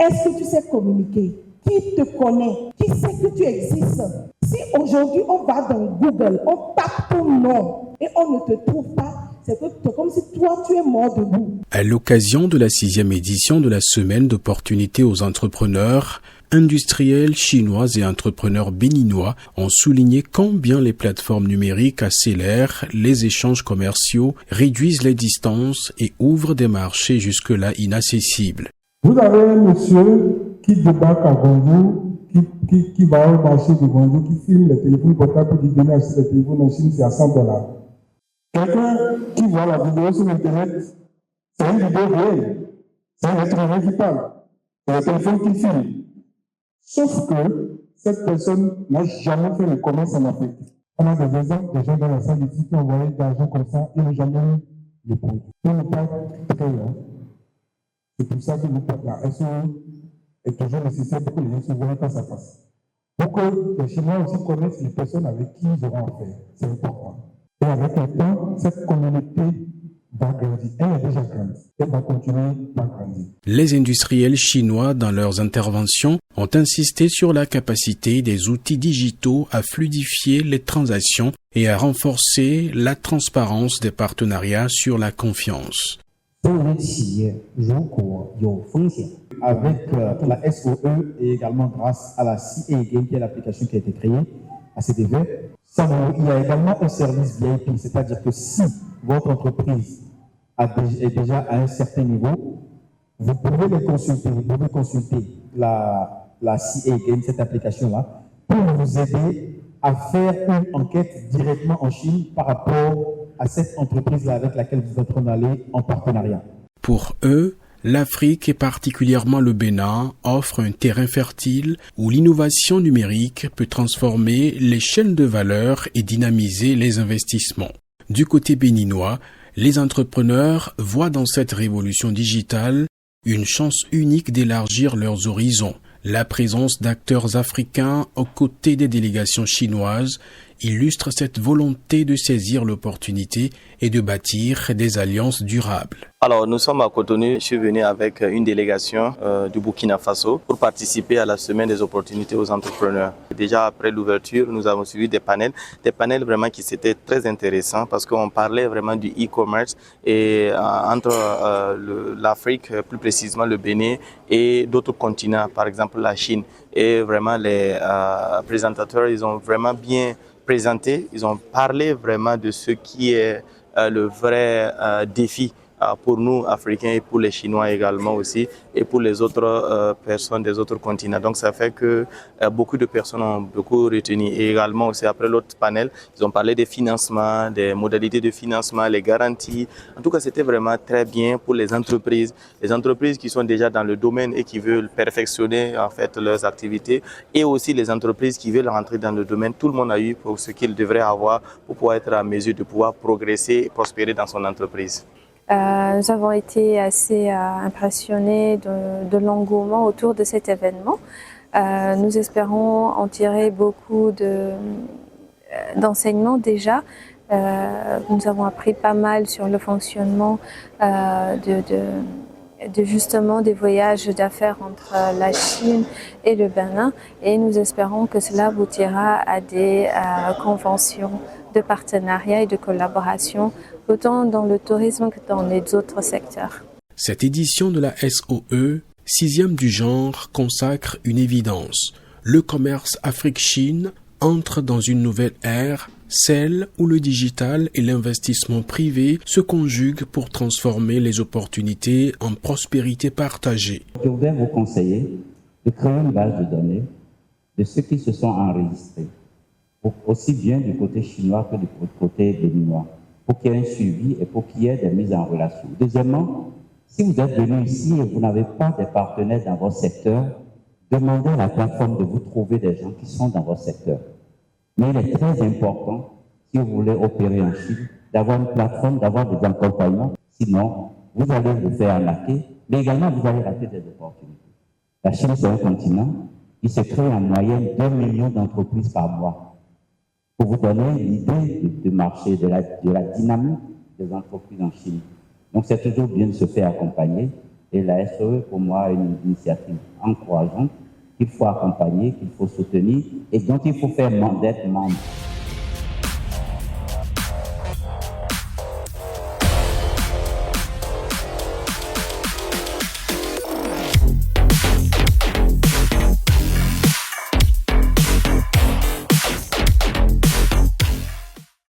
Est-ce que tu sais communiquer? Qui te connaît? Qui sait que tu existes? Si aujourd'hui on va dans Google, on tape ton nom et on ne te trouve pas, c'est comme si toi tu es mort debout. À l'occasion de la 6e édition de la semaine d'opportunités aux entrepreneurs, industriels chinois et entrepreneurs béninois ont souligné combien les plateformes numériques accélèrent les échanges commerciaux, réduisent les distances et ouvrent des marchés jusque-là inaccessibles. Vous avez un monsieur qui débarque à Guangzhou, qui va au marché de Guangzhou, qui filme les téléphones portables pour dire venez acheter les téléphones en Chine, c'est à $100. Quelqu'un qui voit la vidéo sur Internet, c'est une vidéo réelle. C'est un être humain qui parle. C'est le téléphone qui filme. Sauf que cette personne n'a jamais fait le commerce en Afrique. On a des exemples de gens dans la salle ici qui ont envoyé de l'argent comme ça, ils n'ont jamais eu le produit. Ils n'ont pas très là. C'est pour ça que la SOE est toujours nécessaire pour que les gens se voient face à face. Pour que les Chinois aussi connaissent les personnes avec qui ils auront affaire. C'est important. Et avec le temps, cette communauté va grandir. Elle est déjà grande. Elle va continuer à grandir. Les industriels chinois, dans leurs interventions, ont insisté sur la capacité des outils digitaux à fluidifier les transactions et à renforcer la transparence des partenariats sur la confiance. Avec la SOE et également grâce à la CA Game, qui est l'application qui a été créée à cet effet, il y a également un service VIP, c'est-à-dire que si votre entreprise est déjà à un certain niveau, vous pouvez consulter la CA Game, cette application-là, pour vous aider à faire une enquête directement en Chine par rapport à cette entreprise-là avec laquelle vous êtes en train d'aller en partenariat. Pour eux, l'Afrique et particulièrement le Bénin offre un terrain fertile où l'innovation numérique peut transformer les chaînes de valeur et dynamiser les investissements. Du côté béninois, les entrepreneurs voient dans cette révolution digitale une chance unique d'élargir leurs horizons. La présence d'acteurs africains aux côtés des délégations chinoises illustre cette volonté de saisir l'opportunité et de bâtir des alliances durables. Alors, nous sommes à Cotonou. Je suis venu avec une délégation du Burkina Faso pour participer à la semaine des opportunités aux entrepreneurs. Déjà après l'ouverture, nous avons suivi des panels vraiment qui étaient très intéressants parce qu'on parlait vraiment du e-commerce et entre l'Afrique, plus précisément le Bénin et d'autres continents, par exemple la Chine. Et vraiment les présentateurs, ils ont vraiment bien présenté, ils ont parlé vraiment de ce qui est le vrai défi pour nous, Africains, et pour les Chinois également aussi, et pour les autres personnes des autres continents. Donc ça fait que beaucoup de personnes ont beaucoup retenu. Et également aussi après l'autre panel, ils ont parlé des financements, des modalités de financement, les garanties. En tout cas, c'était vraiment très bien pour les entreprises qui sont déjà dans le domaine et qui veulent perfectionner en fait leurs activités, et aussi les entreprises qui veulent rentrer dans le domaine. Tout le monde a eu pour ce qu'il devrait avoir pour pouvoir être en mesure de pouvoir progresser et prospérer dans son entreprise. Nous avons été assez impressionnés de l'engouement autour de cet événement. Nous espérons en tirer beaucoup d'enseignements déjà. Nous avons appris pas mal sur le fonctionnement justement des voyages d'affaires entre la Chine et le Bénin, et nous espérons que cela aboutira à des conventions de partenariat et de collaboration autant dans le tourisme que dans les autres secteurs. Cette édition de la SOE, 6e du genre, consacre une évidence. Le commerce Afrique-Chine entre dans une nouvelle ère, celle où le digital et l'investissement privé se conjuguent pour transformer les opportunités en prospérité partagée. Je voudrais vous conseiller de créer une base de données de ceux qui se sont enregistrés, aussi bien du côté chinois que du côté béninois, pour qu'il y ait un suivi et pour qu'il y ait des mises en relation. Deuxièmement, si vous êtes venu ici et vous n'avez pas de partenaires dans votre secteur, demandez à la plateforme de vous trouver des gens qui sont dans votre secteur. Mais il est très important, si vous voulez opérer en Chine, d'avoir une plateforme, d'avoir des accompagnements. Sinon, vous allez vous faire arnaquer, mais également vous allez rater des opportunités. La Chine, c'est un continent qui se crée en moyenne 2 millions d'entreprises par mois. Pour vous donner l'idée du marché, de la dynamique des entreprises en Chine. Donc, c'est toujours bien de se faire accompagner Et la SOE, pour moi, est une initiative encourageante qu'il faut accompagner, qu'il faut soutenir et dont il faut faire d'être membre.